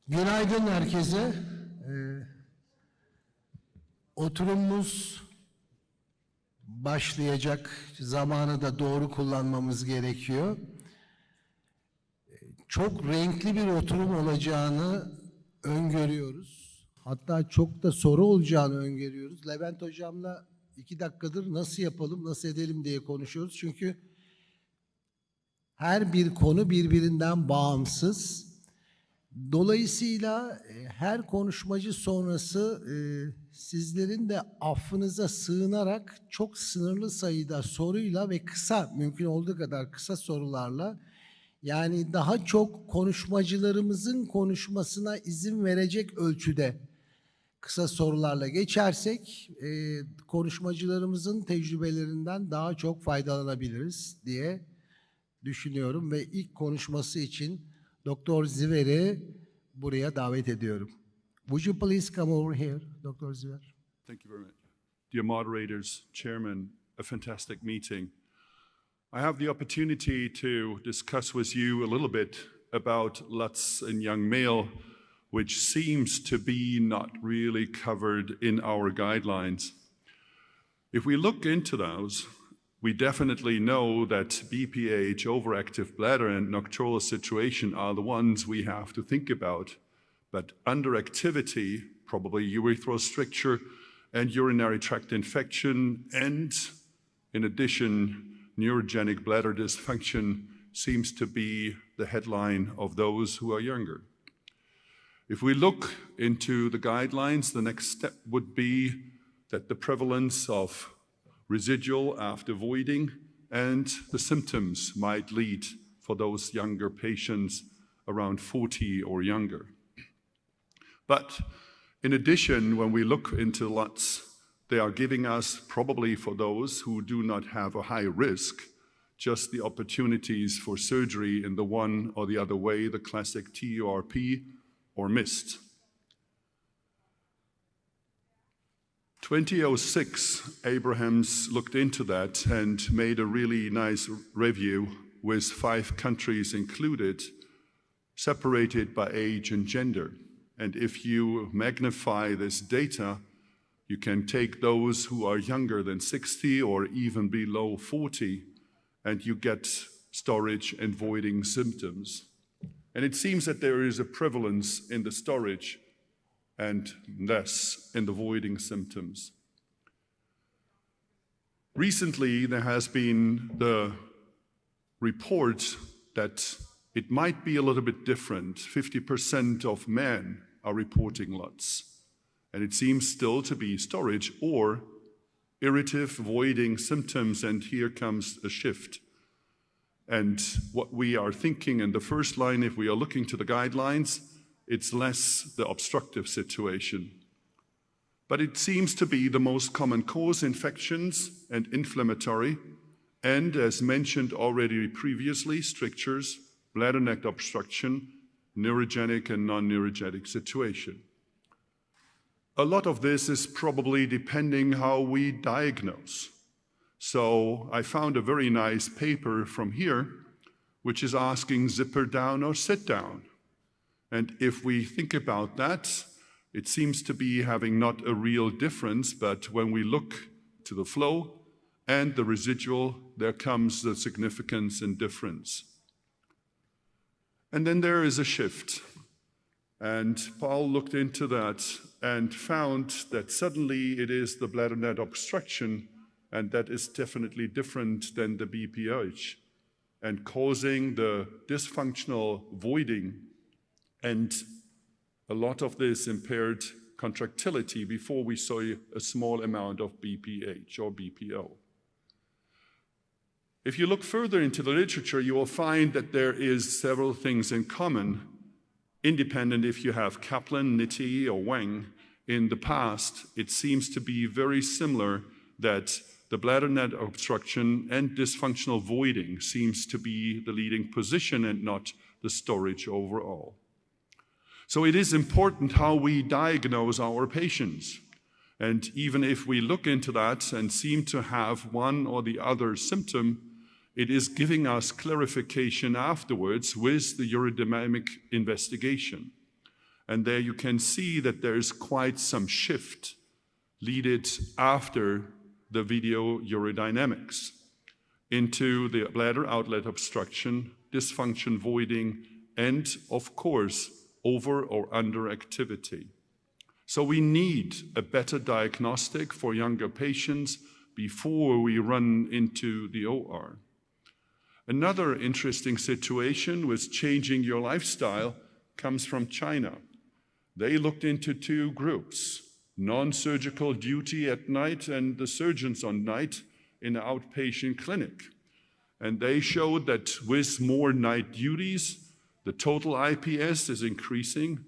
Günaydın herkese. Oturumumuz başlayacak. Zamanı da doğru kullanmamız gerekiyor. Çok renkli bir oturum olacağını öngörüyoruz. Hatta çok da soru olacağını öngörüyoruz. Levent Hocam'la 2 dakikadır nasıl yapalım, nasıl edelim diye konuşuyoruz. Çünkü her bir konu birbirinden bağımsız. Dolayısıyla her konuşmacı sonrası sizlerin de affınıza sığınarak çok sınırlı sayıda soruyla ve kısa, mümkün olduğu kadar kısa sorularla, yani daha çok konuşmacılarımızın konuşmasına izin verecek ölçüde kısa sorularla geçersek konuşmacılarımızın tecrübelerinden daha çok faydalanabiliriz diye düşünüyorum ve ilk konuşması için Dr. Sievert'i buraya davet ediyorum. Would you please come over here, Dr. Sievert? Thank you very much. Dear moderators, chairman, a fantastic meeting. I have the opportunity to discuss with you a little bit about LUTs in young male, which seems to be not really covered in our guidelines. If we look into those, we definitely know that BPH, overactive bladder, and nocturnal situation are the ones we have to think about. But underactivity, probably urethral stricture and urinary tract infection, and in addition, neurogenic bladder dysfunction seems to be the headline of those who are younger. If we look into the guidelines, the next step would be that the prevalence of residual after voiding and the symptoms might lead for those younger patients around 40 or younger. But in addition, when we look into LUTs, they are giving us, probably for those who do not have a high risk, just the opportunities for surgery in the one or the other way, the classic TURP or MIST. 2006, Abrahams looked into that and made a really nice review with 5 countries included, separated by age and gender. And if you magnify this data, you can take those who are younger than 60 or even below 40, and you get storage and voiding symptoms. And it seems that there is a prevalence in the storage and less in the voiding symptoms. Recently, there has been the report that it might be a little bit different. 50% of men are reporting LUTs. And it seems still to be storage or irritative voiding symptoms, and here comes a shift. And what we are thinking in the first line, if we are looking to the guidelines, it's less the obstructive situation. But it seems to be the most common cause, infections and inflammatory, and as mentioned already previously, strictures, bladder neck obstruction, neurogenic and non-neurogenic situation. A lot of this is probably depending how we diagnose. So I found a very nice paper from here, which is asking zipper down or sit down. And if we think about that, it seems to be having not a real difference, but when we look to the flow and the residual, there comes the significance and difference. And then there is a shift. And Paul looked into that and found that suddenly it is the bladder neck obstruction, and that is definitely different than the BPH, and causing the dysfunctional voiding and a lot of this impaired contractility before we saw a small amount of BPH or BPO. If you look further into the literature, you will find that there is several things in common, independent if you have Kaplan, Nitti, or Wang. In the past, it seems to be very similar that the bladder neck obstruction and dysfunctional voiding seems to be the leading position and not the storage overall. So it is important how we diagnose our patients. And even if we look into that and seem to have one or the other symptom, it is giving us clarification afterwards with the urodynamic investigation. And there you can see that there is quite some shift leaded after the video urodynamics into the bladder outlet obstruction, dysfunction voiding, and of course, over or under activity. So we need a better diagnostic for younger patients before we run into the OR. Another interesting situation with changing your lifestyle comes from China. They looked into two groups, non-surgical duty at night and the surgeons on night in an outpatient clinic. And they showed that with more night duties, the total IPS is increasing,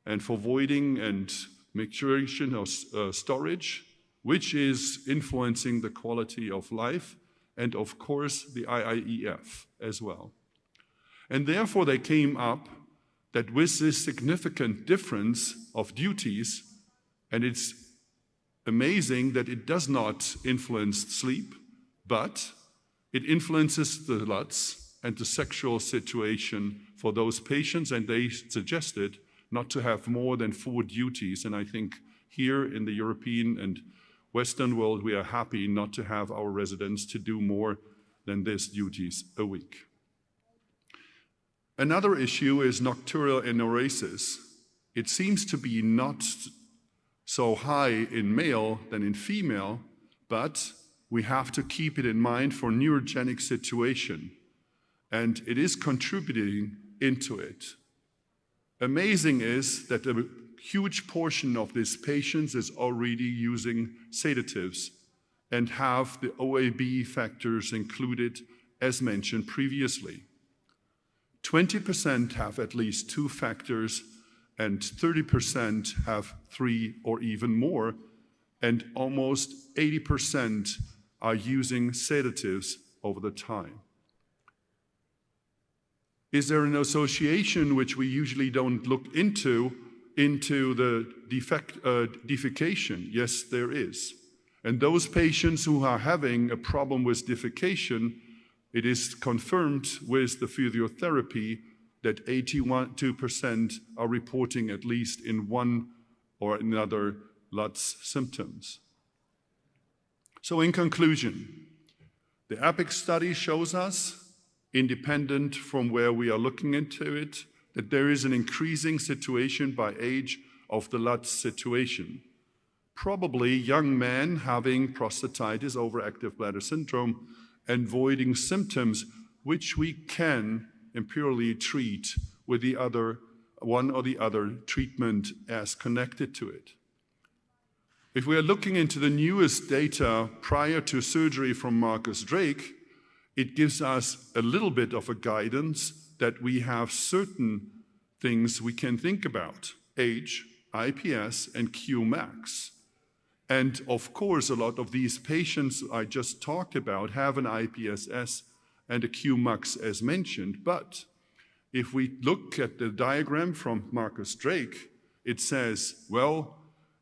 and for voiding and maturation of storage, which is influencing the quality of life, and of course the IIEF as well. And therefore they came up that with this significant difference of duties, and it's amazing that it does not influence sleep, but it influences the LUTS and the sexual situation for those patients, and they suggested not to have more than 4 duties. And I think here in the European and Western world, we are happy not to have our residents to do more than these duties a week. Another issue is nocturnal enuresis. It seems to be not so high in male than in female, but we have to keep it in mind for neurogenic situation, and it is contributing into it. Amazing is that a huge portion of these patients is already using sedatives and have the OAB factors included as mentioned previously. 20% have at least 2 factors, and 30% have 3 or even more, and almost 80% are using sedatives over the time. Is there an association which we usually don't look into the defecation? Yes, there is. And those patients who are having a problem with defecation, it is confirmed with the physiotherapy that 82% are reporting at least in one or another LUTS symptoms. So in conclusion, the EPIC study shows us, independent from where we are looking into it, that there is an increasing situation by age of the LUTS situation. Probably young men having prostatitis, overactive bladder syndrome, and voiding symptoms, which we can empirically treat with the other one or the other treatment as connected to it. If we are looking into the newest data prior to surgery from Marcus Drake, it gives us a little bit of a guidance that we have certain things we can think about: age, IPS, and Qmax. And of course, a lot of these patients I just talked about have an IPSS and a Qmax as mentioned. But if we look at the diagram from Marcus Drake, it says, well,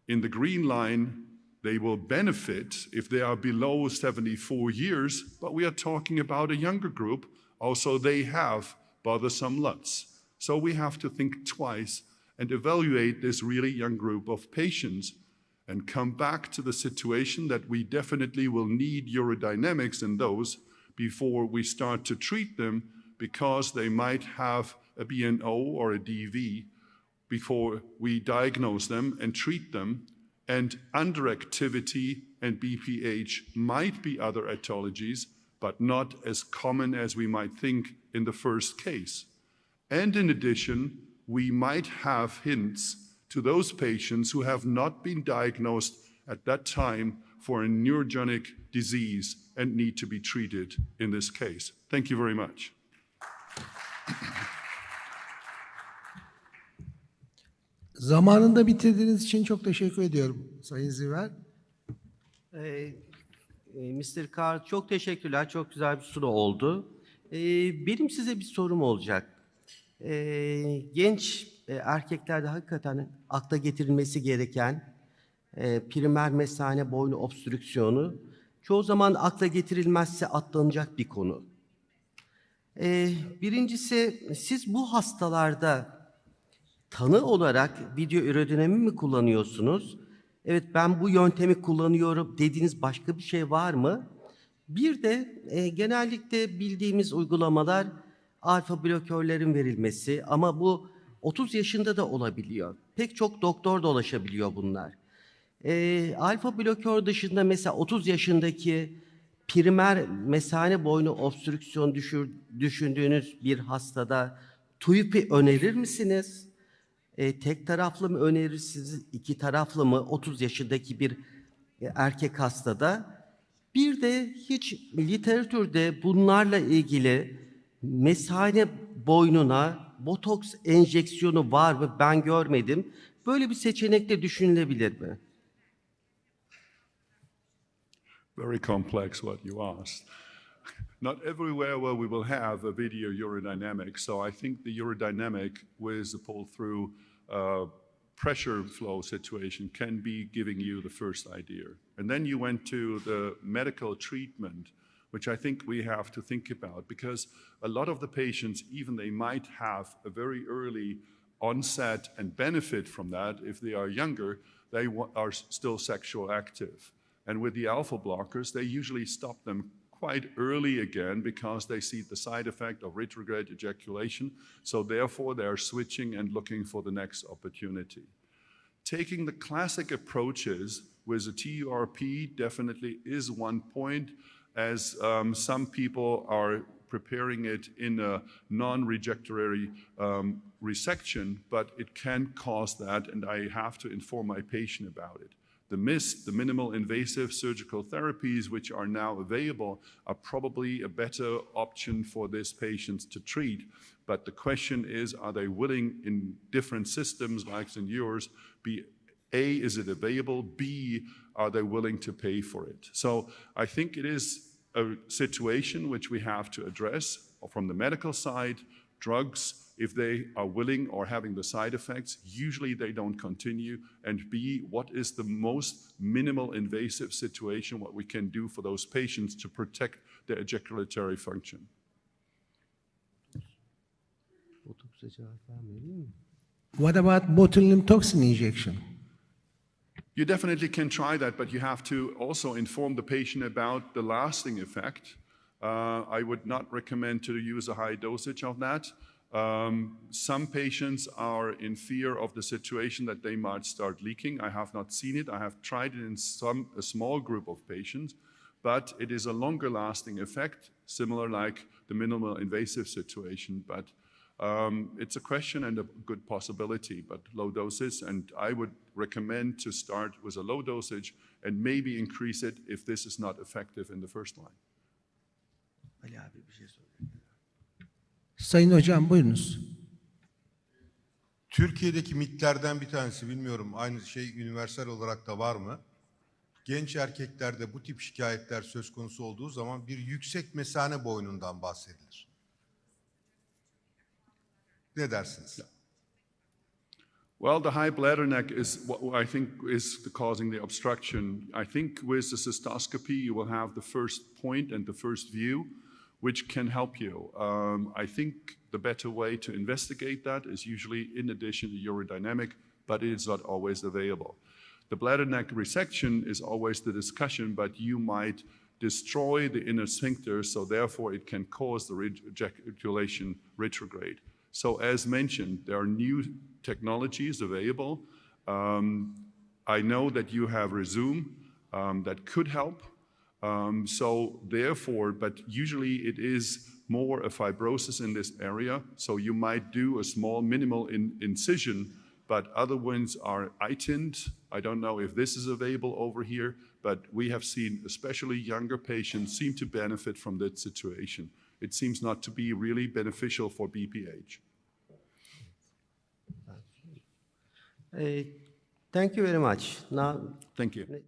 in the green line, they will benefit if they are below 74 years, but we are talking about a younger group. Also, they have bothersome LUTS. So we have to think twice and evaluate this really young group of patients and come back to the situation that we definitely will need urodynamics in those before we start to treat them, because they might have a BNO or a DV before we diagnose them and treat them. And underactivity and BPH might be other etiologies, but not as common as we might think in the first case. And in addition, we might have hints to those patients who have not been diagnosed at that time for a neurogenic disease and need to be treated in this case. Thank you very much. Zamanında bitirdiğiniz için çok teşekkür ediyorum Sayın Sievert. Mr. Karl, çok teşekkürler. Çok güzel bir sunum oldu. Benim size bir sorum olacak. Genç erkeklerde hakikaten akla getirilmesi gereken primer mesane boynu obstrüksiyonu çoğu zaman akla getirilmezse atlanacak bir konu. Birincisi, siz bu hastalarda Tanı olarak video ürodinami mi kullanıyorsunuz? Evet, ben bu yöntemi kullanıyorum dediğiniz başka bir şey var mı? Bir de genellikle bildiğimiz uygulamalar alfa blokörlerin verilmesi ama bu 30 yaşında da olabiliyor. Pek çok doktor da ulaşabiliyor bunlar. Alfa blokör dışında mesela 30 yaşındaki primer mesane boynu obstrüksiyon düşündüğünüz bir hastada TUIP'i önerir misiniz? Tek taraflı mı önerirsiniz, iki taraflı mı 30 yaşındaki bir erkek hastada? Bir de hiç literatürde bunlarla ilgili mesane boynuna botoks enjeksiyonu var mı? Ben görmedim. Böyle bir seçenek de düşünülebilir mi? Very complex what you asked. Not everywhere where we will have a video urodynamic. So I think the urodynamic with the pull-through pressure flow situation can be giving you the first idea. And then you went to the medical treatment, which I think we have to think about, because a lot of the patients, even they might have a very early onset and benefit from that. If they are younger, they are still sexual active. And with the alpha blockers, they usually stop them quite early again because they see the side effect of retrograde ejaculation. So therefore, they are switching and looking for the next opportunity. Taking the classic approaches with a TURP definitely is one point, as some people are preparing it in a non-rejectory resection, but it can cause that, and I have to inform my patient about it. The MIST, the minimal invasive surgical therapies, which are now available, are probably a better option for these patients to treat. But the question is, are they willing in different systems like in yours, A, is it available? B, are they willing to pay for it? So I think it is a situation which we have to address from the medical side. Drugs, if they are willing or having the side effects, usually they don't continue. And B, what is the most minimal invasive situation, what we can do for those patients to protect their ejaculatory function? What about botulinum toxin injection? You definitely can try that, but you have to also inform the patient about the lasting effect. I would not recommend to use a high dosage of that. Some patients are in fear of the situation that they might start leaking. I have not seen it. I have tried it in a small group of patients, but it is a longer lasting effect, similar like the minimal invasive situation. But it's a question and a good possibility, but low doses. And I would recommend to start with a low dosage and maybe increase it if this is not effective in the first line. Ali abi bir şey söyle. Sayın hocam buyurunuz. Türkiye'deki mitlerden bir tanesi, bilmiyorum aynı şey universal olarak da var mı? Genç erkeklerde bu tip şikayetler söz konusu olduğu zaman bir yüksek mesane boynundan bahsedilir. Ne dersiniz? Well, the high bladder neck is what I think is causing the obstruction. I think with the cystoscopy, you will have the first point and the first view, which can help you. I think the better way to investigate that is usually in addition to urodynamic, but it is not always available. The bladder neck resection is always the discussion, but you might destroy the inner sphincter, so therefore it can cause the ejaculation retrograde. So as mentioned, there are new technologies available. I know that you have Resume that could help. So therefore, but usually it is more a fibrosis in this area. So you might do a small minimal incision, but other ones are eye-tinned. I don't know if this is available over here, but we have seen especially younger patients seem to benefit from that situation. It seems not to be really beneficial for BPH. Thank you very much. Now, Thank you.